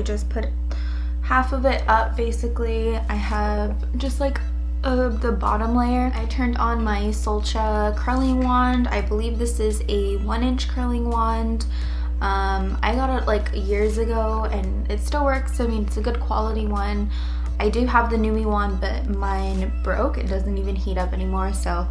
I just put half of it up. Basically, I have just like the bottom layer. I turned on my Solcha curling wand. I believe this is a 1-inch curling wand. I got it like years ago and it still works. I mean, it's a good quality one. I do have the Numi one, but mine broke. It doesn't even heat up anymore, so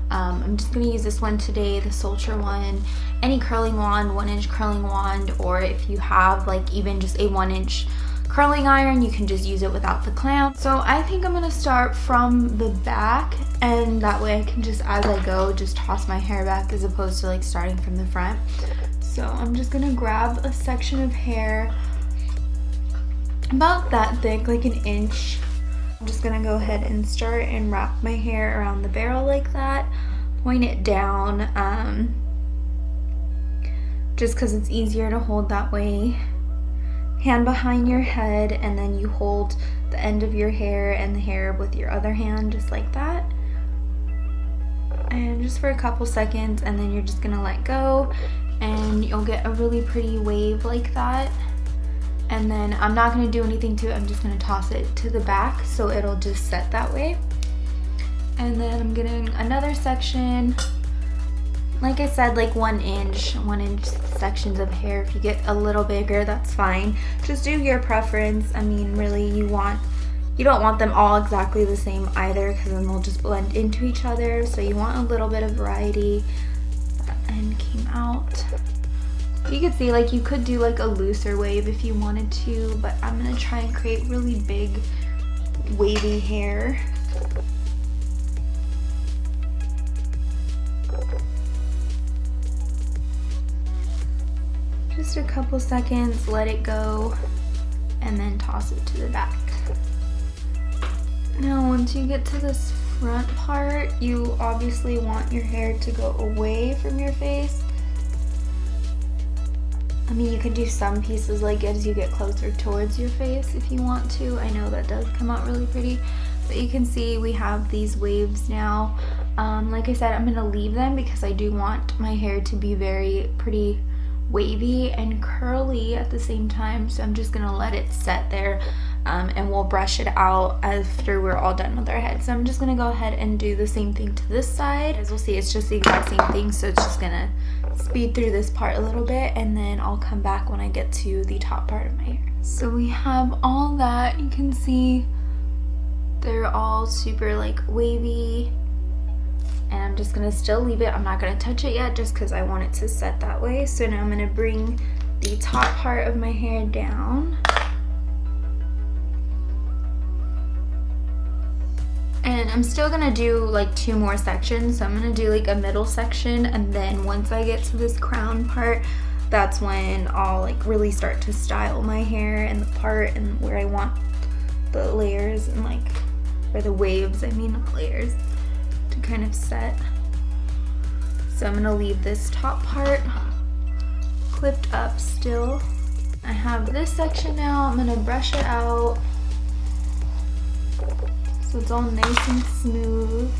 I'm just gonna use this one today, the Solcha one. Any curling wand, 1-inch curling wand, or if you have like even just a 1-inch curling iron, you can just use it without the clamp. So I think I'm gonna start from the back, and that way I can just, as I go, just toss my hair back as opposed to like starting from the front. So I'm just gonna grab a section of hair about that thick, like 1 inch. I'm just gonna go ahead and start and wrap my hair around the barrel like that, point it down, just because it's easier to hold that way. Hand behind your head, and then you hold the end of your hair and the hair with your other hand, just like that. And just for a couple seconds, and then you're just gonna let go, and you'll get a really pretty wave like that. And then I'm not gonna do anything to it, I'm just gonna toss it to the back so it'll just set that way. And then I'm getting another section, like I said, like 1 inch sections of hair. If you get a little bigger, that's fine. Just do your preference. I mean, really, you don't want them all exactly the same either, because then they'll just blend into each other. So you want a little bit of variety. That end came out. You could see, like, you could do like a looser wave if you wanted to, but I'm gonna try and create really big wavy hair. Just a couple seconds, let it go, and then toss it to the back. Now once you get to this front part, you obviously want your hair to go away from your face. I mean, you can do some pieces like as you get closer towards your face if you want to. I know that does come out really pretty, but you can see we have these waves now. Like I said, I'm gonna leave them because I do want my hair to be very pretty wavy and curly at the same time, so I'm just gonna let it set there, and we'll brush it out after we're all done with our head. So I'm just gonna go ahead and do the same thing to this side. As we'll see, it's just the exact same thing, so it's just gonna speed through this part a little bit, and then I'll come back when I get to the top part of my hair. So we have all that. You can see they're all super like wavy, and I'm just gonna still leave it. I'm not gonna touch it yet just because I want it to set that way. So now I'm gonna bring the top part of my hair down. And I'm still gonna do like 2 more sections. So I'm gonna do like a middle section, and then once I get to this crown part, that's when I'll like really start to style my hair and the part and where I want the layers and like, or the waves, I mean, not layers, to kind of set. So I'm gonna leave this top part clipped up still. I have this section now. I'm gonna brush it out so it's all nice and smooth.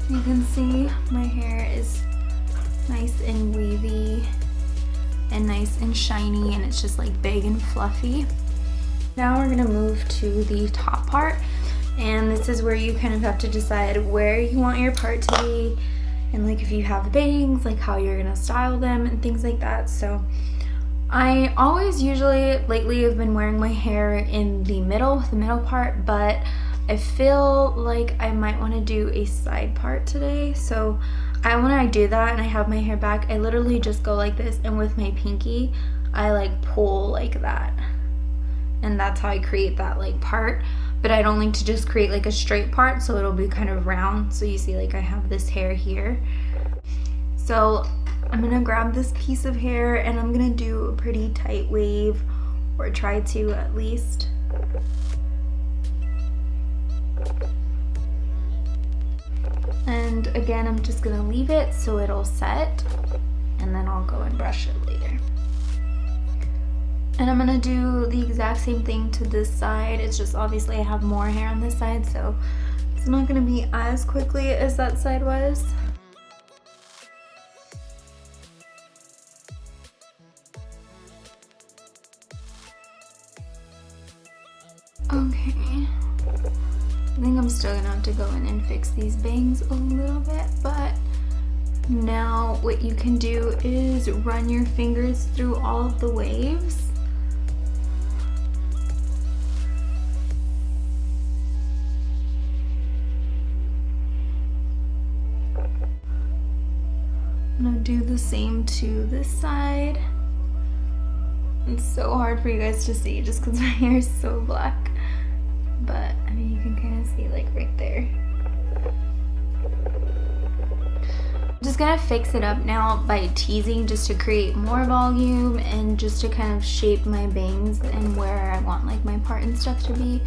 You can see my hair is nice and wavy and nice and shiny, and it's just like big and fluffy. Now we're gonna move to the top part, and this is where you kind of have to decide where you want your part to be, and like if you have bangs, like how you're gonna style them and things like that. So I always lately have been wearing my hair in the middle part, but I feel like I might want to do a side part today. So when I do that and I have my hair back, I literally just go like this, and with my pinky I like pull like that, and that's how I create that like part. But I don't like to just create like a straight part, so it'll be kind of round. So you see, like, I have this hair here. So I'm gonna grab this piece of hair and I'm gonna do a pretty tight wave, or try to at least. And again, I'm just gonna leave it so it'll set, and then I'll go and brush it later. And I'm gonna do the exact same thing to this side. It's just obviously I have more hair on this side, so it's not gonna be as quickly as that side was. Okay, I think I'm still gonna have to go in and fix these bangs a little bit, but now what you can do is run your fingers through all of the waves. I'm gonna do the same to this side. It's so hard for you guys to see just because my hair is so black. But I mean, you can kind of see like right there. I'm just gonna fix it up now by teasing just to create more volume and just to kind of shape my bangs and where I want like my part and stuff to be.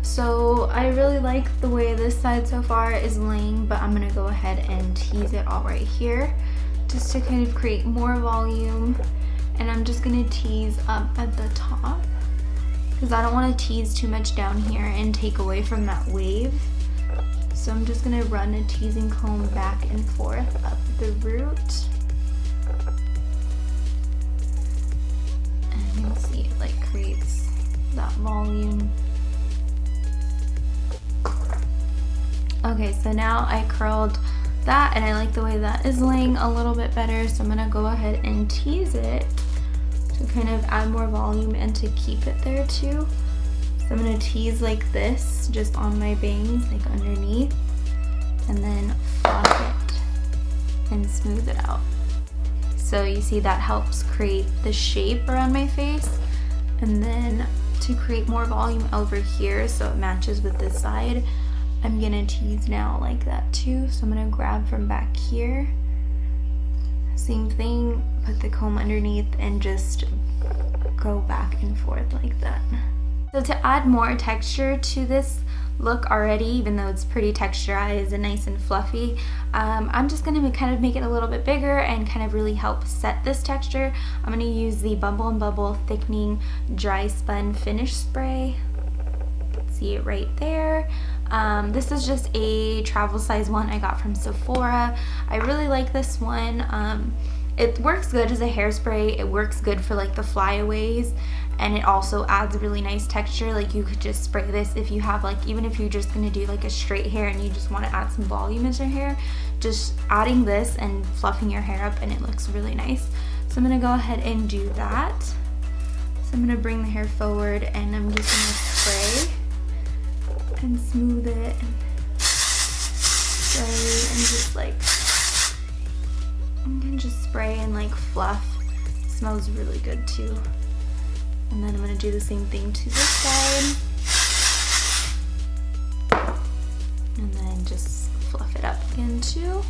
So I really like the way this side so far is laying, but I'm gonna go ahead and tease it all right here just to kind of create more volume. And I'm just gonna tease up at the top because I don't want to tease too much down here and take away from that wave. So I'm just gonna run a teasing comb back and forth up the root. And you'll see it like creates that volume. Okay, so now I curled that and I like the way that is laying a little bit better, so I'm gonna go ahead and tease it to kind of add more volume and to keep it there too. So I'm gonna tease like this just on my bangs, like underneath, and then fluff it and smooth it out. So you see that helps create the shape around my face. And then to create more volume over here so it matches with this side, I'm gonna tease now like that too. So I'm gonna grab from back here, same thing, put the comb underneath and just go back and forth like that. So to add more texture to this look already, even though it's pretty texturized and nice and fluffy, I'm just gonna kind of make it a little bit bigger and kind of really help set this texture. I'm gonna use the Bumble and Bubble Thickening Dry Spun Finish Spray. See it right there. This is just a travel size one I got from Sephora. I really like this one. It works good as a hairspray. It works good for like the flyaways, and it also adds really nice texture. Like you could just spray this if you have like, even if you're just gonna do like a straight hair and you just want to add some volume into your hair, just adding this and fluffing your hair up and it looks really nice. So I'm gonna go ahead and do that. So I'm gonna bring the hair forward and I'm just gonna spray and smooth it and spray and just like, you can just spray and like fluff. It smells really good too. And then I'm gonna do the same thing to this side. And then just fluff it up again too.